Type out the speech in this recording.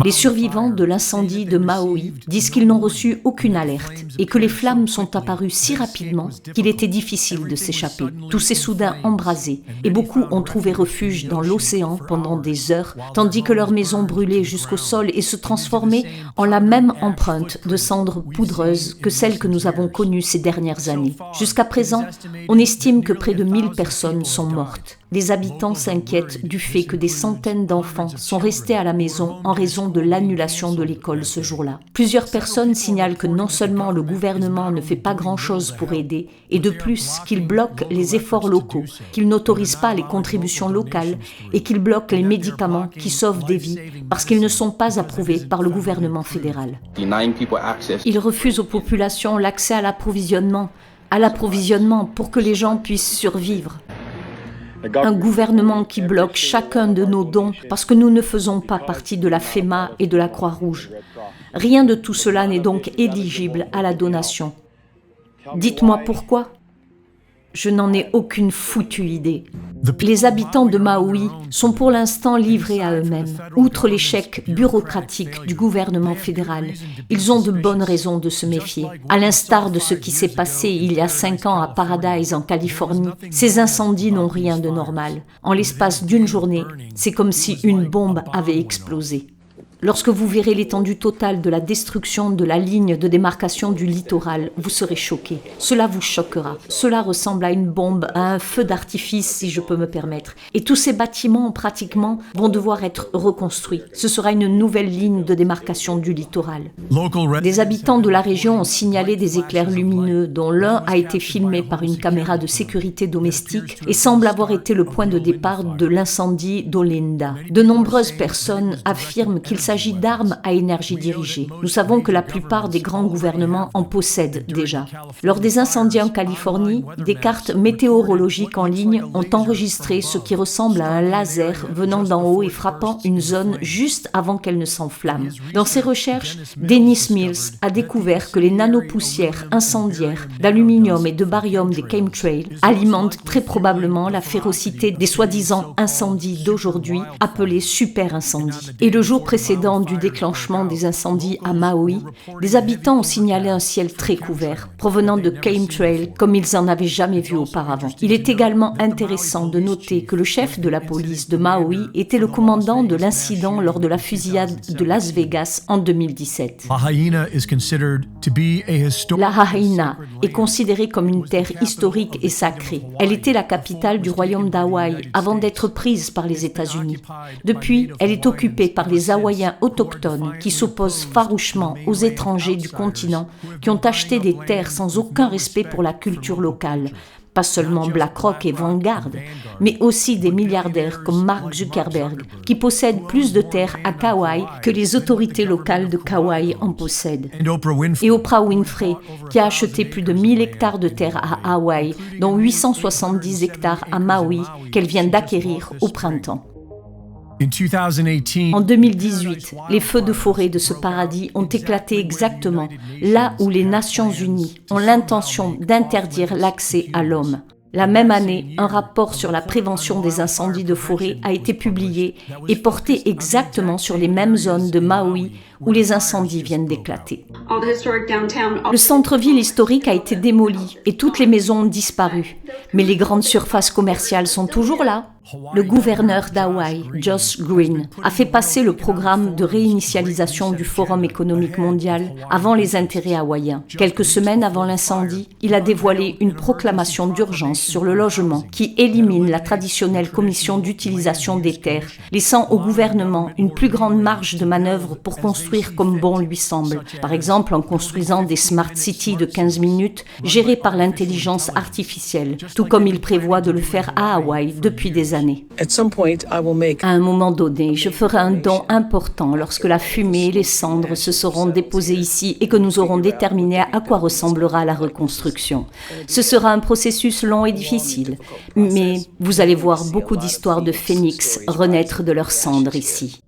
Les survivants de l'incendie de Maui disent qu'ils n'ont reçu aucune alerte et que les flammes sont apparues si rapidement qu'il était difficile de s'échapper. Tout s'est soudain embrasé et beaucoup ont trouvé refuge dans l'océan pendant des heures, tandis que leurs maisons brûlaient jusqu'au sol et se transformaient en la même empreinte de cendres poudreuses que celle que nous avons connue ces dernières années. Jusqu'à présent, on estime que près de 1000 personnes sont mortes. Les habitants s'inquiètent du fait que des centaines d'enfants sont restés à la maison en raison de l'annulation de l'école ce jour-là. Plusieurs personnes signalent que non seulement le gouvernement ne fait pas grand-chose pour aider, et de plus qu'il bloque les efforts locaux, qu'il n'autorise pas les contributions locales et qu'il bloque les médicaments qui sauvent des vies parce qu'ils ne sont pas approuvés par le gouvernement fédéral. Il refuse aux populations l'accès à l'approvisionnement pour que les gens puissent survivre. Un gouvernement qui bloque chacun de nos dons parce que nous ne faisons pas partie de la FEMA et de la Croix-Rouge. Rien de tout cela n'est donc éligible à la donation. Dites-moi pourquoi ? Je n'en ai aucune foutue idée. Les habitants de Maui sont pour l'instant livrés à eux-mêmes. Outre l'échec bureaucratique du gouvernement fédéral, ils ont de bonnes raisons de se méfier. À l'instar de ce qui s'est passé il y a 5 ans à Paradise en Californie, ces incendies n'ont rien de normal. En l'espace d'une journée, c'est comme si une bombe avait explosé. Lorsque vous verrez l'étendue totale de la destruction de la ligne de démarcation du littoral, vous serez choqués. Cela vous choquera. Cela ressemble à une bombe, à un feu d'artifice, si je peux me permettre. Et tous ces bâtiments, pratiquement, vont devoir être reconstruits. Ce sera une nouvelle ligne de démarcation du littoral. Des habitants de la région ont signalé des éclairs lumineux, dont l'un a été filmé par une caméra de sécurité domestique et semble avoir été le point de départ de l'incendie d'Olinda. De nombreuses personnes affirment qu'il s'agit d'armes à énergie dirigée. Nous savons que la plupart des grands gouvernements en possèdent déjà. Lors des incendies en Californie, des cartes météorologiques en ligne ont enregistré ce qui ressemble à un laser venant d'en haut et frappant une zone juste avant qu'elle ne s'enflamme. Dans ses recherches, Dennis Mills a découvert que les nanopoussières incendiaires d'aluminium et de barium des chemtrails alimentent très probablement la férocité des soi-disant incendies d'aujourd'hui, appelés super-incendies. Et le jour précédent du déclenchement des incendies à Maui, des habitants ont signalé un ciel très couvert, provenant de chemtrails comme ils en avaient jamais vu auparavant. Il est également intéressant de noter que le chef de la police de Maui était le commandant de l'incident lors de la fusillade de Las Vegas en 2017. Lahaina est considérée comme une terre historique et sacrée. Elle était la capitale du royaume d'Hawaï avant d'être prise par les États-Unis. Depuis, elle est occupée par les Hawaïens autochtones qui s'opposent farouchement aux étrangers du continent qui ont acheté des terres sans aucun respect pour la culture locale. Pas seulement BlackRock et Vanguard, mais aussi des milliardaires comme Mark Zuckerberg qui possèdent plus de terres à Kauai que les autorités locales de Kauai en possèdent. Et Oprah Winfrey qui a acheté plus de 1000 hectares de terres à Hawaï, dont 870 hectares à Maui qu'elle vient d'acquérir au printemps. En 2018, les feux de forêt de ce paradis ont éclaté exactement là où les Nations Unies ont l'intention d'interdire l'accès à l'homme. La même année, un rapport sur la prévention des incendies de forêt a été publié et porté exactement sur les mêmes zones de Maui où les incendies viennent d'éclater. Le centre-ville historique a été démoli et toutes les maisons ont disparu. Mais les grandes surfaces commerciales sont toujours là. Le gouverneur d'Hawaï, Josh Green, a fait passer le programme de réinitialisation du Forum économique mondial avant les intérêts hawaïens. Quelques semaines avant l'incendie, il a dévoilé une proclamation d'urgence sur le logement qui élimine la traditionnelle commission d'utilisation des terres, laissant au gouvernement une plus grande marge de manœuvre pour construire comme bon lui semble. Par exemple, en construisant des smart cities de 15 minutes gérées par l'intelligence artificielle, tout comme il prévoit de le faire à Hawaï depuis des années. À un moment donné, je ferai un don important lorsque la fumée et les cendres se seront déposées ici et que nous aurons déterminé à quoi ressemblera la reconstruction. Ce sera un processus long et difficile, mais vous allez voir beaucoup d'histoires de phénix renaître de leurs cendres ici.